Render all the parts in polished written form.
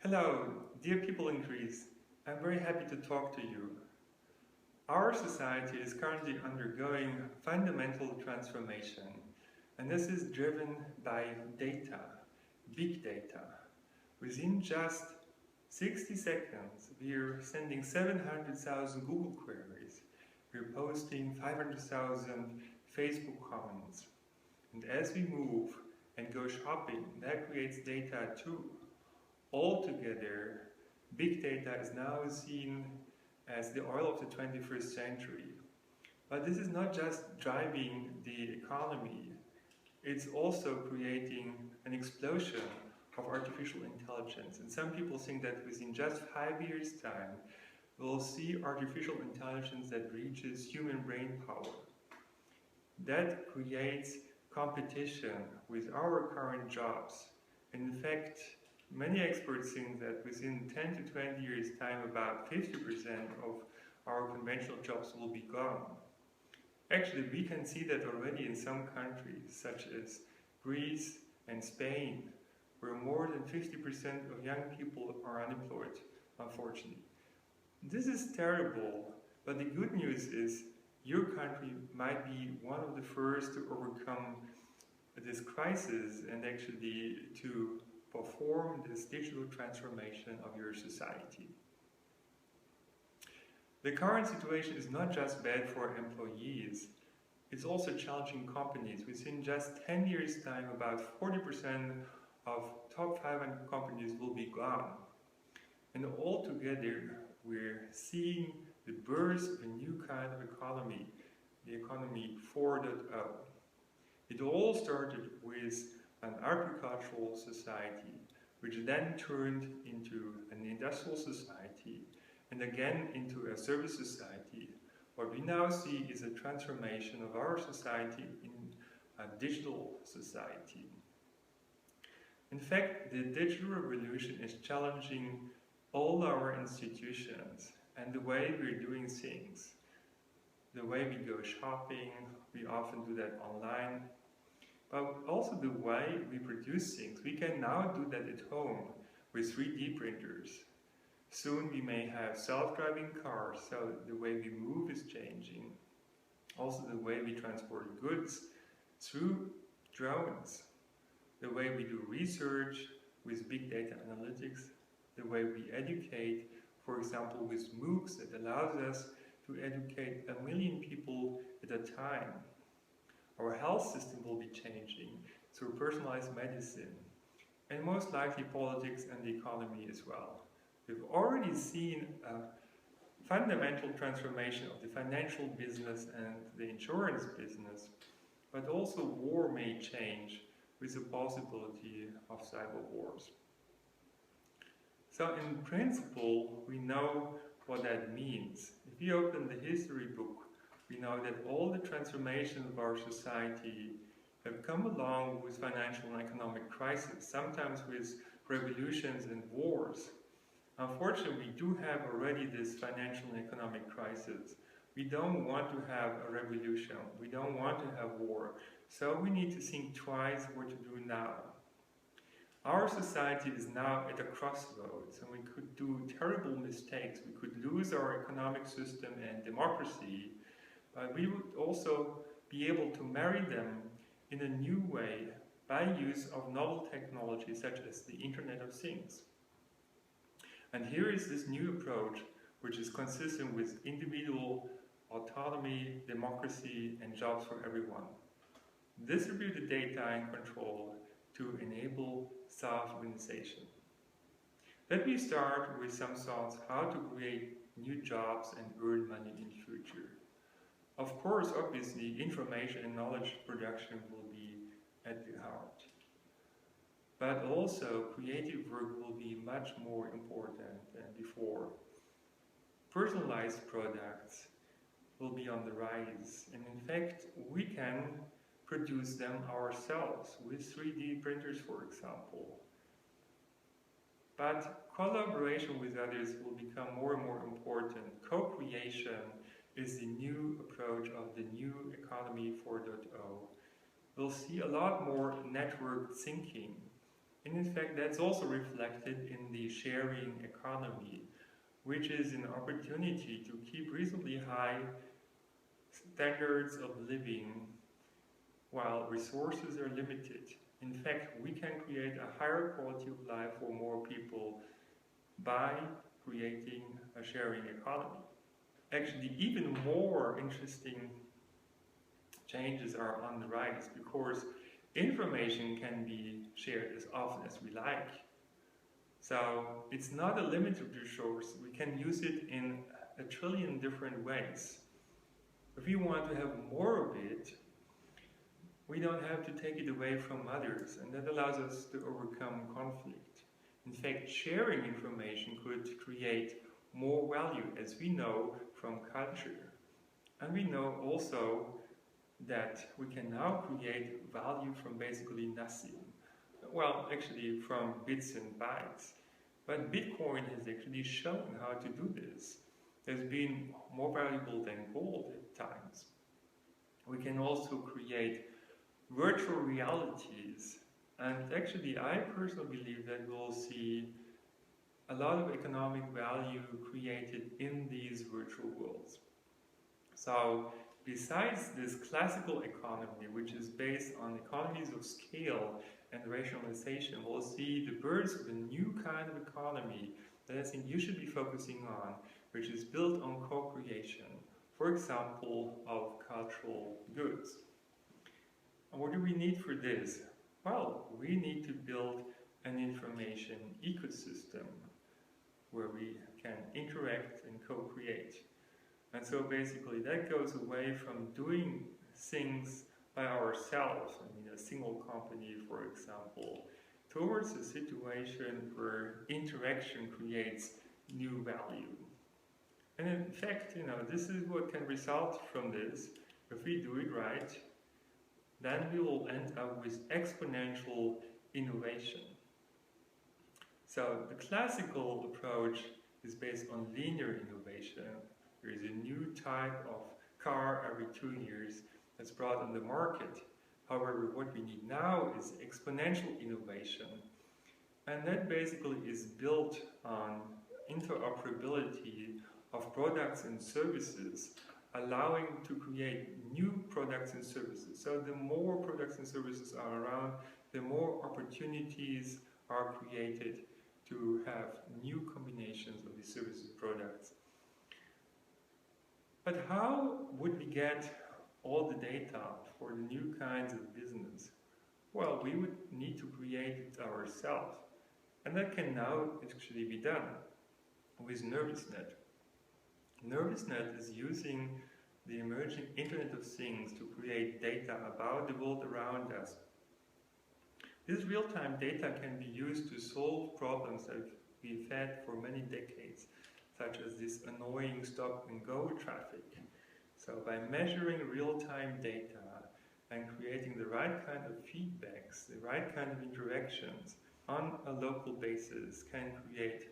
Hello, dear people in Greece. I'm very happy to talk to you. Our society is currently undergoing fundamental transformation, and this is driven by data, big data. Within just 60 seconds, we're sending 700,000 Google queries. We're posting 500,000 Facebook comments. And as we move and go shopping, that creates data too. Altogether, big data is now seen as the oil of the 21st century. But this is not just driving the economy, it's also creating an explosion of artificial intelligence. And some people think that within just 5 years' time, we'll see artificial intelligence that reaches human brain power. That creates competition with our current jobs. In fact, many experts think that within 10 to 20 years' time, about 50% of our conventional jobs will be gone. Actually, we can see that already in some countries, such as Greece and Spain, where more than 50% of young people are unemployed, unfortunately. This is terrible, but the good news is your country might be one of the first to overcome this crisis and actually to perform this digital transformation of your society. The current situation is not just bad for employees, it's also challenging companies. Within just 10 years' time, about 40% of top 500 companies will be gone. And altogether, we're seeing the birth of a new kind of economy, the economy 4.0. It all started with an agricultural society, which then turned into an industrial society, and again into a service society. What we now see is a transformation of our society in a digital society. In fact, the digital revolution is challenging all our institutions and the way we're doing things. The way we go shopping, we often do that online, but also the way we produce things. We can now do that at home with 3D printers. Soon we may have self-driving cars, so the way we move is changing. Also the way we transport goods through drones. The way we do research with big data analytics. The way we educate, for example with MOOCs, that allows us to educate 1 million people at a time. Our health system will be changing through personalized medicine, and most likely politics and the economy as well. We've already seen a fundamental transformation of the financial business and the insurance business, but also war may change with the possibility of cyber wars. So in principle, we know what that means. If you open the history book, we know that all the transformations of our society have come along with financial and economic crises, sometimes with revolutions and wars. Unfortunately, we do have already this financial and economic crisis. We don't want to have a revolution. We don't want to have war. So we need to think twice what to do now. Our society is now at a crossroads, and we could do terrible mistakes. We could lose our economic system and democracy, but we would also be able to marry them in a new way by use of novel technologies such as the Internet of Things. And here is this new approach, which is consistent with individual autonomy, democracy, and jobs for everyone. Distributed data and control to enable self-organization. Let me start with some thoughts how to create new jobs and earn money in the future. Of course, obviously, information and knowledge production will be at the heart. But also, creative work will be much more important than before. Personalized products will be on the rise, and in fact, we can produce them ourselves with 3D printers, for example. But collaboration with others will become more and more important. Co-creation is the new approach of the new economy 4.0. We'll see a lot more network thinking. And in fact, that's also reflected in the sharing economy, which is an opportunity to keep reasonably high standards of living while resources are limited. In fact, we can create a higher quality of life for more people by creating a sharing economy. Actually, even more interesting changes are on the rise because information can be shared as often as we like. So it's not a limited resource. We can use it in a trillion different ways. If we want to have more of it, we don't have to take it away from others, and that allows us to overcome conflict. In fact, sharing information could create more value, as we know from culture. And we know also that we can now create value from basically nothing. Well, actually from bits and bytes. But Bitcoin has actually shown how to do this. It's been more valuable than gold at times. We can also create virtual realities. And actually, I personally believe that we'll see a lot of economic value created in these virtual worlds. So, besides this classical economy, which is based on economies of scale and rationalization, we'll see the birth of a new kind of economy that I think you should be focusing on, which is built on co-creation, for example, of cultural goods. And what do we need for this? Well, we need to build an information ecosystem where we can interact and co-create. And so basically that goes away from doing things by ourselves, I mean a single company for example, towards a situation where interaction creates new value. And in fact, this is what can result from this. If we do it right, then we will end up with exponential innovation. So the classical approach is based on linear innovation. There is a new type of car every 2 years that's brought on the market. However, what we need now is exponential innovation. And that basically is built on interoperability of products and services, allowing to create new products and services. So the more products and services are around, the more opportunities are created to have new combinations of these services and products. But how would we get all the data for the new kinds of business? Well, we would need to create it ourselves. And that can now actually be done with NervousNet. NervousNet is using the emerging Internet of Things to create data about the world around us. This real-time data can be used to solve problems that we've had for many decades, such as this annoying stop-and-go traffic. So by measuring real-time data and creating the right kind of feedbacks, the right kind of interactions on a local basis can create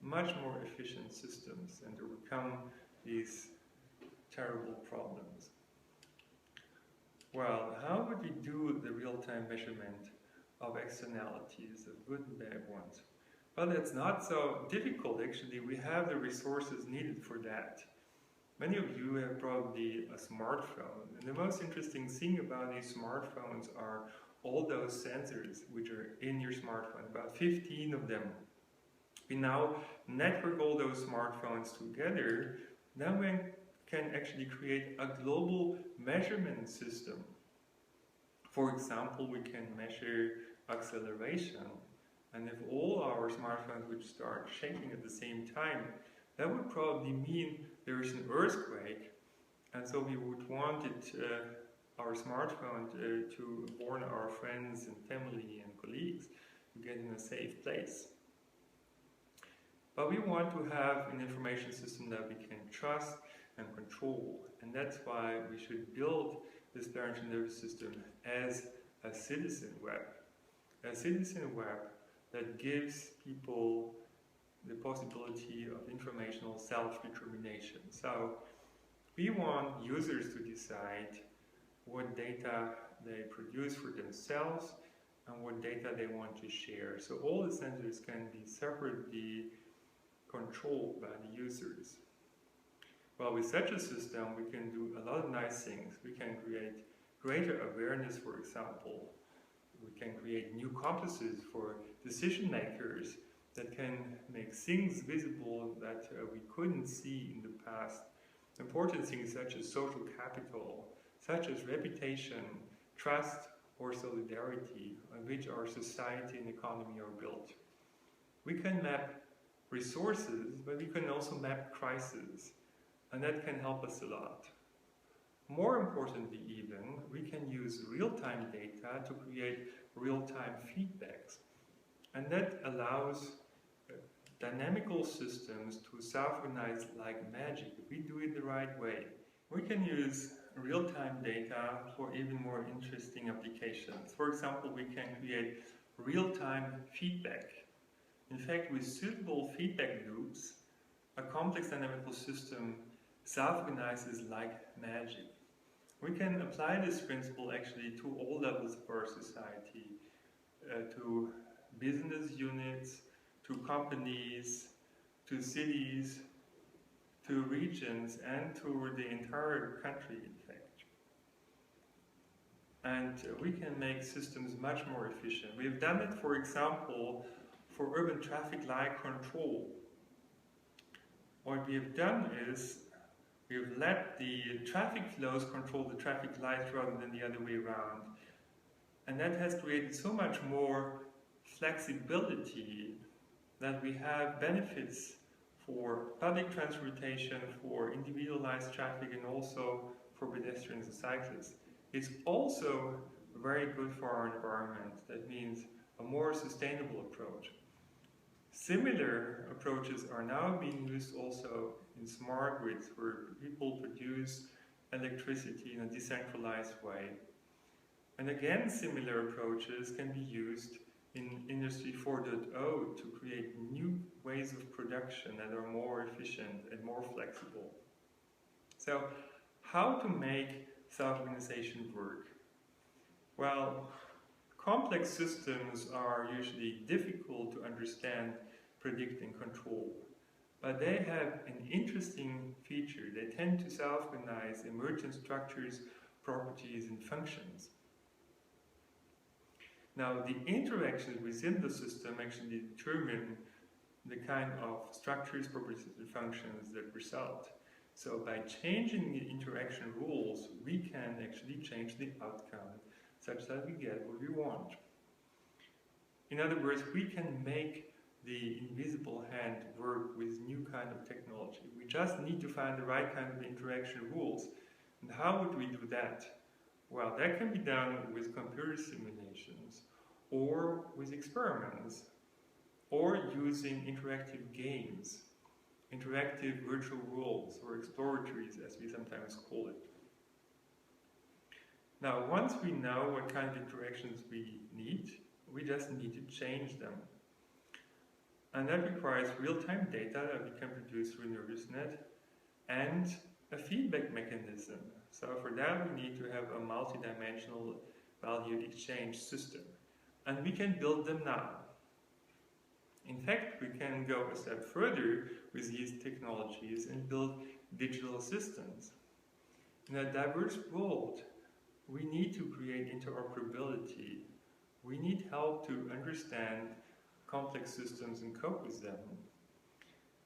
much more efficient systems and overcome these terrible problems. Well, how would we do the real-time measurement of externalities, of good and bad ones? Well, that's not so difficult actually. We have the resources needed for that. Many of you have probably a smartphone, and the most interesting thing about these smartphones are all those sensors which are in your smartphone, about 15 of them. We now network all those smartphones together, then we can actually create a global measurement system. For example, we can measure acceleration, and if all our smartphones would start shaking at the same time, that would probably mean there is an earthquake, and so we would want our smartphone to warn our friends and family and colleagues to get in a safe place. But we want to have an information system that we can trust and control, and that's why we should build this large nervous system as a citizen web. A citizen web that gives people the possibility of informational self-determination. So we want users to decide what data they produce for themselves and what data they want to share. So all the sensors can be separately controlled by the users. Well, with such a system, we can do a lot of nice things. We can create greater awareness, for example. We can create new compasses for decision makers that can make things visible that we couldn't see in the past. Important things such as social capital, such as reputation, trust, or solidarity, on which our society and economy are built. We can map resources, but we can also map crises, and that can help us a lot. More importantly even, we can use real-time data to create real-time feedbacks, and that allows dynamical systems to self-organize like magic if we do it the right way. We can use real-time data for even more interesting applications. For example, we can create real-time feedback. In fact, with suitable feedback loops, a complex dynamical system self-organizes like magic. We can apply this principle actually to all levels of our society, to business units, to companies, to cities, to regions, and to the entire country, in fact. And we can make systems much more efficient. We've done it, for example, for urban traffic light control. What we have done is we've let the traffic flows control the traffic lights rather than the other way around. And that has created so much more flexibility that we have benefits for public transportation, for individualized traffic, and also for pedestrians and cyclists. It's also very good for our environment. That means a more sustainable approach. Similar approaches are now being used also in smart grids, where people produce electricity in a decentralized way. And again, similar approaches can be used in Industry 4.0 to create new ways of production that are more efficient and more flexible. So, how to make self-organization work? Well, complex systems are usually difficult to understand, predict, and control. But they have an interesting feature. They tend to self-organize emergent structures, properties, and functions. Now, the interactions within the system actually determine the kind of structures, properties, and functions that result. So by changing the interaction rules, we can actually change the outcome such that we get what we want. In other words, we can make the invisible hand work with new kind of technology. We just need to find the right kind of interaction rules. And how would we do that? Well, that can be done with computer simulations, or with experiments, or using interactive games, interactive virtual worlds, or exploratories, as we sometimes call it. Now, once we know what kind of interactions we need, we just need to change them. And that requires real-time data that we can produce through NervousNet and a feedback mechanism. So for that, we need to have a multi-dimensional value exchange system. And we can build them now. In fact, we can go a step further with these technologies and build digital assistants. In a diverse world, we need to create interoperability. We need help to understand complex systems and cope with them.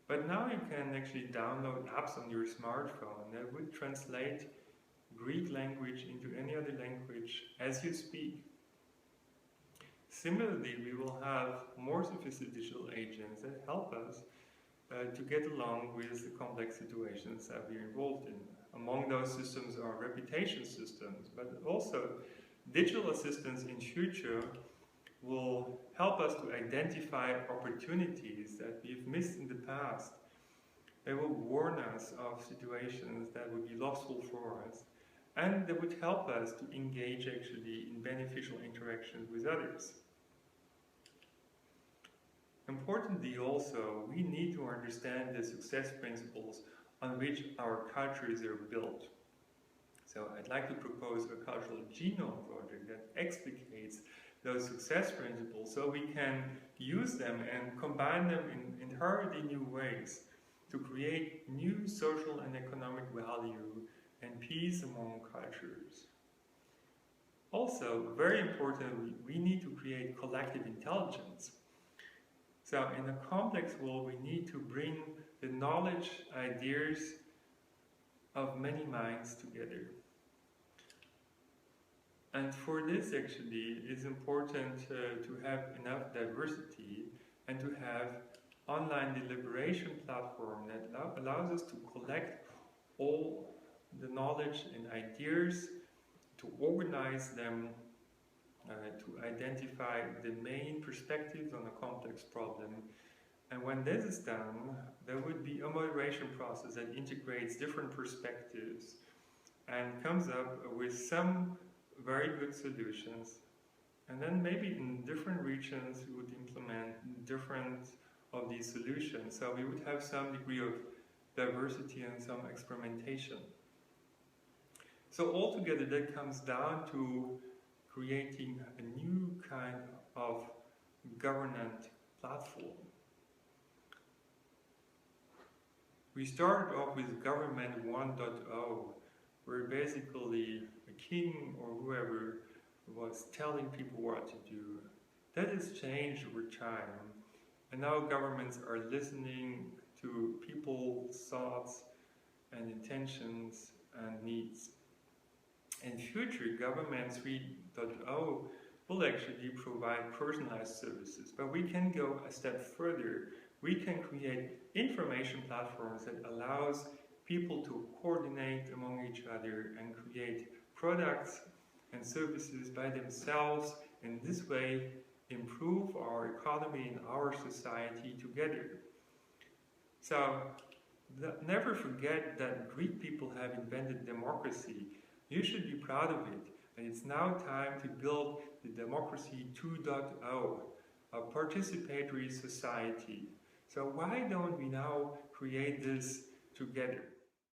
But now you can actually download apps on your smartphone that would translate Greek language into any other language as you speak. Similarly, we will have more sophisticated digital agents that help us to get along with the complex situations that we're involved in. Among those systems are reputation systems, but also digital assistants in future will help us to identify opportunities that we've missed in the past. They will warn us of situations that would be lostful for us, and they would help us to engage actually in beneficial interactions with others. Importantly also, we need to understand the success principles on which our cultures are built. So I'd like to propose a cultural genome project that explicates those success principles so we can use them and combine them in entirely new ways to create new social and economic value and peace among cultures. Also, very importantly, we need to create collective intelligence. So in a complex world, we need to bring the knowledge, ideas of many minds together. And for this, actually, it's important to have enough diversity and to have online deliberation platform that allows us to collect all the knowledge and ideas, to organize them, to identify the main perspectives on a complex problem. And when this is done, there would be a moderation process that integrates different perspectives and comes up with some very good solutions. And then maybe in different regions we would implement different of these solutions. So we would have some degree of diversity and some experimentation. So altogether that comes down to creating a new kind of governance platform. We started off with Government 1.0, where basically a king or whoever was telling people what to do. That has changed over time, and now governments are listening to people's thoughts and intentions and needs. In future, Government 3.0 will actually provide personalized services, but we can go a step further. We can create information platforms that allows people to coordinate among each other and create products and services by themselves, and this way improve our economy and our society together. So never forget that Greek people have invented democracy. You should be proud of it, and it's now time to build the Democracy 2.0, a participatory society. So why don't we now create this together?